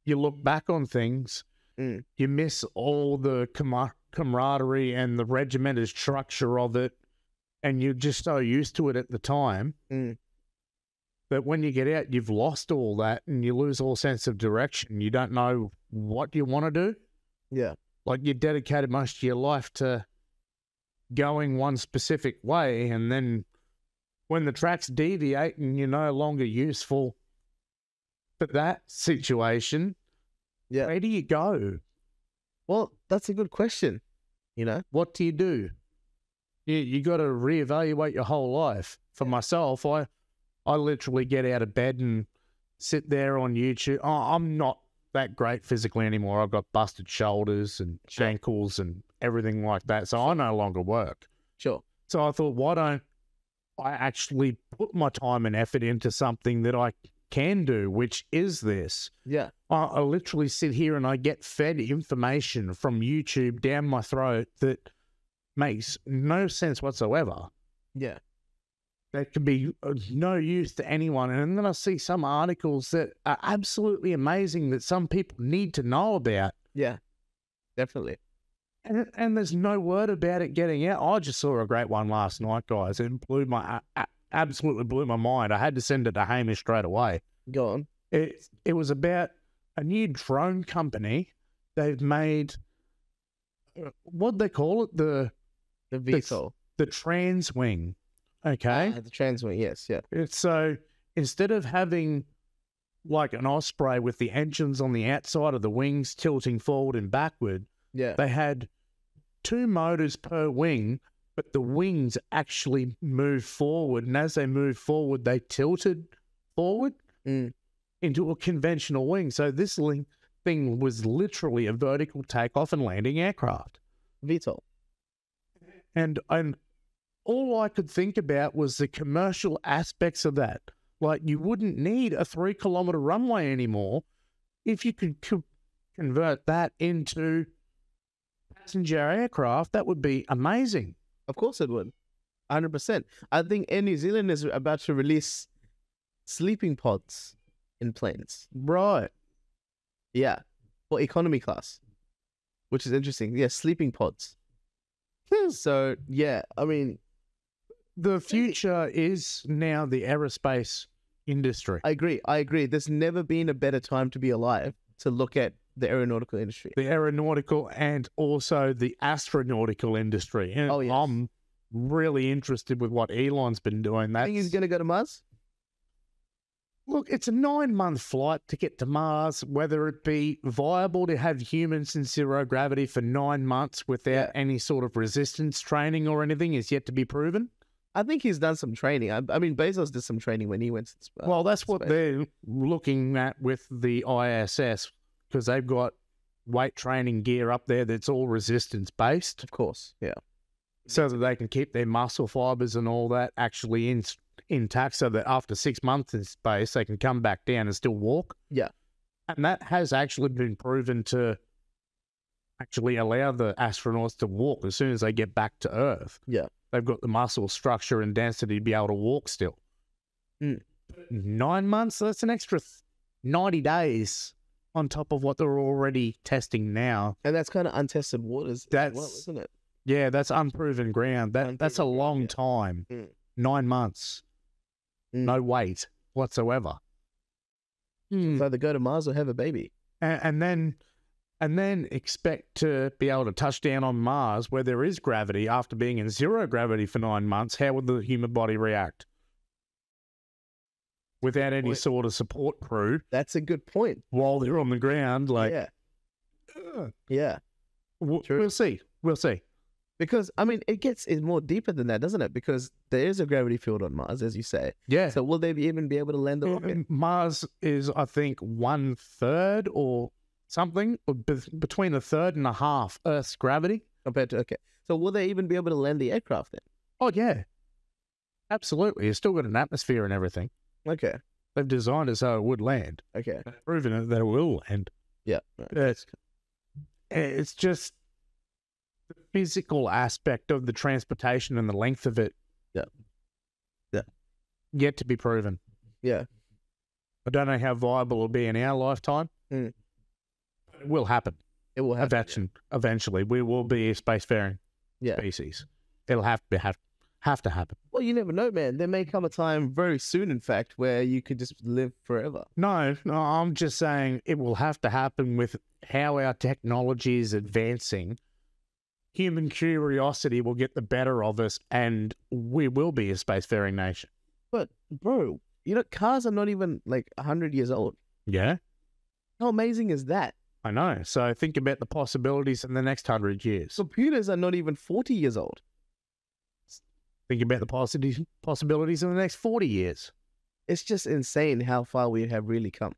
[SPEAKER 1] you look back on things, you miss all the camaraderie and the regimented structure of it, and you're just so used to it at the time that when you get out, you've lost all that and you lose all sense of direction. You don't know what you want to do.
[SPEAKER 2] Yeah.
[SPEAKER 1] Like, you dedicated most of your life to going one specific way, and then when the tracks deviate and you're no longer useful for that situation, where do you go?
[SPEAKER 2] Well, that's a good question. You know,
[SPEAKER 1] what do? You got to reevaluate your whole life. For myself, I literally get out of bed and sit there on YouTube. I'm not that great physically anymore. I've got busted shoulders and ankles and everything like that, so I no longer work.
[SPEAKER 2] Sure.
[SPEAKER 1] So I thought, why don't I actually put my time and effort into something that I can do, which is this.
[SPEAKER 2] Yeah.
[SPEAKER 1] I literally sit here and I get fed information from YouTube down my throat that makes no sense whatsoever.
[SPEAKER 2] Yeah.
[SPEAKER 1] That could be no use to anyone. And then I see some articles that are absolutely amazing that some people need to know about.
[SPEAKER 2] Yeah, definitely.
[SPEAKER 1] And there's no word about it getting out. I just saw a great one last night, guys. It absolutely blew my mind. I had to send it to Hamish straight away.
[SPEAKER 2] Go on.
[SPEAKER 1] It was about a new drone company. They've made, what they call it? The
[SPEAKER 2] VTOL.
[SPEAKER 1] The transwing. Okay.
[SPEAKER 2] The transwing, yes, yeah.
[SPEAKER 1] So instead of having like an osprey with the engines on the outside of the wings tilting forward and backward, they had 2 motors per wing, but the wings actually moved forward. And as they moved forward, they tilted forward into a conventional wing. So this thing was literally a vertical takeoff and landing aircraft.
[SPEAKER 2] VTOL.
[SPEAKER 1] And all I could think about was the commercial aspects of that. Like, you wouldn't need a 3-kilometer runway anymore if you could convert that into passenger aircraft. That would be amazing.
[SPEAKER 2] Of course it would. 100%. I think Air New Zealand is about to release sleeping pods in planes.
[SPEAKER 1] Right.
[SPEAKER 2] Yeah. For economy class, which is interesting. Yeah, sleeping pods. So, yeah, I mean,
[SPEAKER 1] the future is now the aerospace industry.
[SPEAKER 2] I agree. There's never been a better time to be alive to look at the aeronautical industry.
[SPEAKER 1] The aeronautical and also the astronautical industry. And I'm really interested with what Elon's been doing.
[SPEAKER 2] Think he's going to go to Mars?
[SPEAKER 1] Look, it's a 9-month flight to get to Mars. Whether it be viable to have humans in zero gravity for 9 months without any sort of resistance training or anything is yet to be proven.
[SPEAKER 2] I think he's done some training. I mean, Bezos did some training when he went to space.
[SPEAKER 1] Well, that's what they're looking at with the ISS, because they've got weight training gear up there that's all resistance based.
[SPEAKER 2] Of course, yeah.
[SPEAKER 1] so that they can keep their muscle fibers and all that actually intact, so that after 6 months in space, they can come back down and still walk.
[SPEAKER 2] Yeah.
[SPEAKER 1] And that has actually been proven to actually allow the astronauts to walk as soon as they get back to Earth.
[SPEAKER 2] Yeah.
[SPEAKER 1] They've got the muscle structure and density to be able to walk still. 9 months, so that's an extra 90 days on top of what they're already testing now.
[SPEAKER 2] And that's kind of untested waters as well, isn't it?
[SPEAKER 1] Yeah, that's unproven ground. That's a long time. 9 months. No weight whatsoever.
[SPEAKER 2] So either go to Mars or have a baby.
[SPEAKER 1] And then expect to be able to touch down on Mars where there is gravity after being in zero gravity for 9 months. How would the human body react? Without any sort of support crew.
[SPEAKER 2] That's a good point.
[SPEAKER 1] While they're on the ground, like...
[SPEAKER 2] Yeah.
[SPEAKER 1] We'll see. We'll see.
[SPEAKER 2] Because, I mean, it's more deeper than that, doesn't it? Because there is a gravity field on Mars, as you say.
[SPEAKER 1] Yeah.
[SPEAKER 2] So will they even be able to land the rocket?
[SPEAKER 1] Mars is, I think, 1/3 or something, or between 1/3 and 1/2 Earth's gravity.
[SPEAKER 2] Compared to, okay. So will they even be able to land the aircraft then?
[SPEAKER 1] Oh, yeah. Absolutely. It's still got an atmosphere and everything.
[SPEAKER 2] Okay.
[SPEAKER 1] They've designed it so it would land.
[SPEAKER 2] Okay.
[SPEAKER 1] They've proven it that it will land.
[SPEAKER 2] Yeah. Right.
[SPEAKER 1] It's just the physical aspect of the transportation and the length of it.
[SPEAKER 2] Yeah. Yeah.
[SPEAKER 1] Yet to be proven.
[SPEAKER 2] Yeah.
[SPEAKER 1] I don't know how viable it'll be in our lifetime. It will happen.
[SPEAKER 2] It will happen.
[SPEAKER 1] Eventually. We will be a spacefaring
[SPEAKER 2] yeah.
[SPEAKER 1] species. It'll have to happen.
[SPEAKER 2] Well, you never know, man. There may come a time very soon, in fact, where you could just live forever.
[SPEAKER 1] No, I'm just saying it will have to happen with how our technology is advancing. Human curiosity will get the better of us, and we will be a spacefaring nation.
[SPEAKER 2] But, bro, you know, cars are not even like 100 years old.
[SPEAKER 1] Yeah?
[SPEAKER 2] How amazing is that?
[SPEAKER 1] I know. So think about the possibilities in the next 100 years.
[SPEAKER 2] Computers are not even 40 years old.
[SPEAKER 1] Think about the possibilities in the next 40 years.
[SPEAKER 2] It's just insane how far we have really come.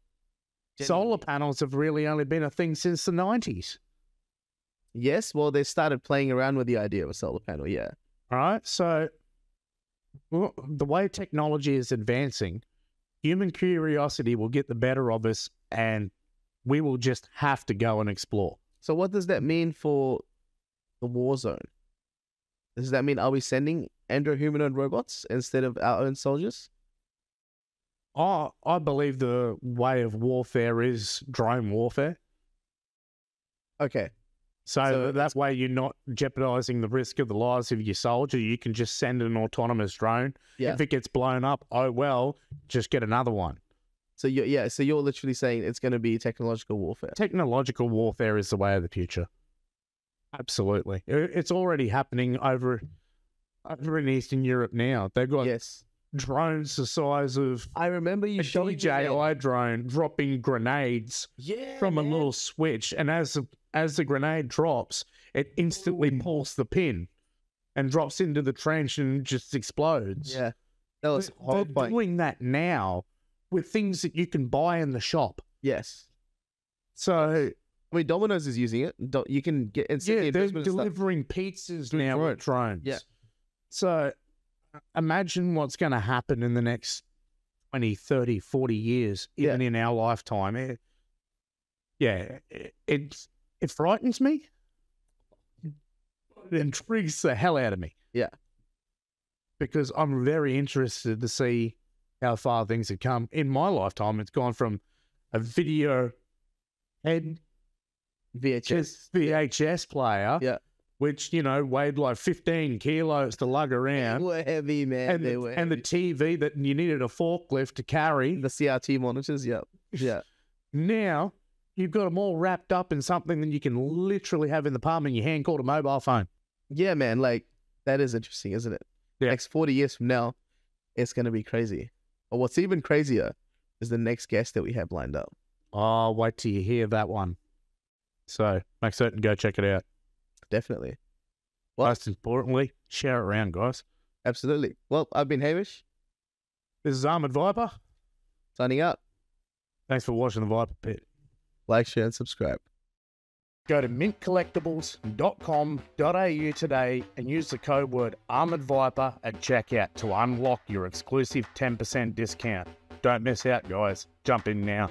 [SPEAKER 1] Solar panels have really only been a thing since the 90s.
[SPEAKER 2] Yes, well, they started playing around with the idea of a solar panel, yeah.
[SPEAKER 1] All right, so the way technology is advancing, human curiosity will get the better of us, and we will just have to go and explore.
[SPEAKER 2] So what does that mean for the war zone? Does that mean, are we sending andro-humanoid robots instead of our own soldiers?
[SPEAKER 1] I believe the way of warfare is drone warfare.
[SPEAKER 2] Okay.
[SPEAKER 1] So that way you're not jeopardizing the risk of the lives of your soldier. You can just send an autonomous drone.
[SPEAKER 2] Yeah.
[SPEAKER 1] If it gets blown up, oh well, just get another one.
[SPEAKER 2] So you're literally saying it's going to be technological warfare.
[SPEAKER 1] Technological warfare is the way of the future. Absolutely. It's already happening over in Eastern Europe now. They've got drones the size of
[SPEAKER 2] I remember you showing me
[SPEAKER 1] DJI drone dropping grenades from a little switch, and as the grenade drops, it instantly pulls the pin and drops into the trench and just explodes.
[SPEAKER 2] Yeah. That was horrifying.
[SPEAKER 1] They're doing that now with things that you can buy in the shop.
[SPEAKER 2] Yes.
[SPEAKER 1] So
[SPEAKER 2] I mean, Domino's is using it. You can get instantly.
[SPEAKER 1] Yeah, they're delivering pizzas now with drones.
[SPEAKER 2] Yeah.
[SPEAKER 1] So imagine what's going to happen in the next 20, 30, 40 years, even in our lifetime. It frightens me. It intrigues the hell out of me.
[SPEAKER 2] Yeah.
[SPEAKER 1] Because I'm very interested to see how far things have come. In my lifetime, it's gone from a video head VHS player, which, you know, weighed like 15 kilos to lug around.
[SPEAKER 2] They were heavy, man.
[SPEAKER 1] And the TV that you needed a forklift to carry.
[SPEAKER 2] The CRT monitors, yeah.
[SPEAKER 1] Now, you've got them all wrapped up in something that you can literally have in the palm of your hand called a mobile phone.
[SPEAKER 2] Yeah, man, like, that is interesting, isn't it?
[SPEAKER 1] Yeah.
[SPEAKER 2] Next 40 years from now, it's going to be crazy. But what's even crazier is the next guest that we have lined up.
[SPEAKER 1] Oh, wait till you hear that one. So make certain to go check it out.
[SPEAKER 2] Definitely.
[SPEAKER 1] Well, most importantly, share it around, guys.
[SPEAKER 2] Absolutely. Well, I've been Hamish.
[SPEAKER 1] This is Armoured Viper.
[SPEAKER 2] Signing out.
[SPEAKER 1] Thanks for watching the Viper Pit.
[SPEAKER 2] Like, share, and subscribe.
[SPEAKER 1] Go to mintcollectibles.com.au today and use the code word ArmouredViper at checkout to unlock your exclusive 10% discount. Don't miss out, guys. Jump in now.